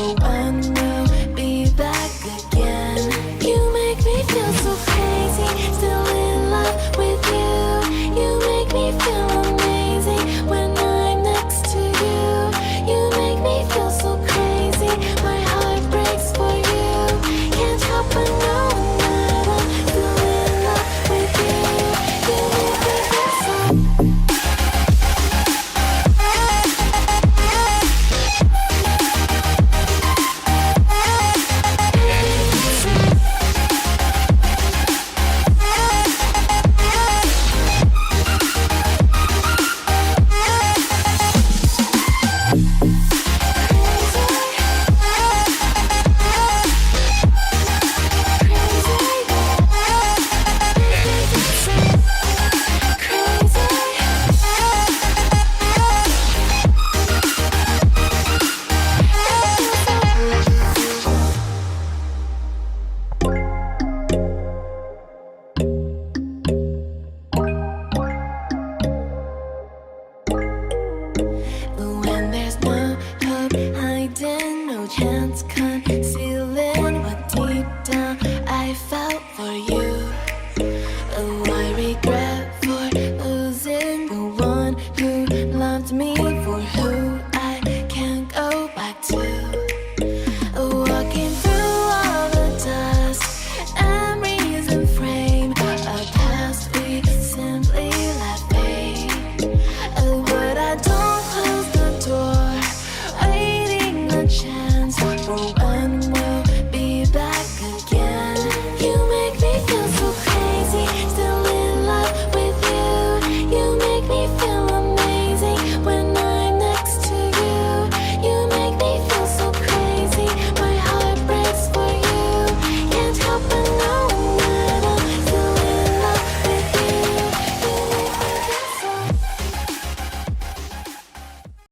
know when we'll be back again. You make me feel so crazy, still in love with you. You make me feel amazing when I'm next to you. You make me feel so crazy, my heart breaks for you. Can't help but knowing that I'm still in love with you. You make me feel so. When there's no hope hiding, no chance.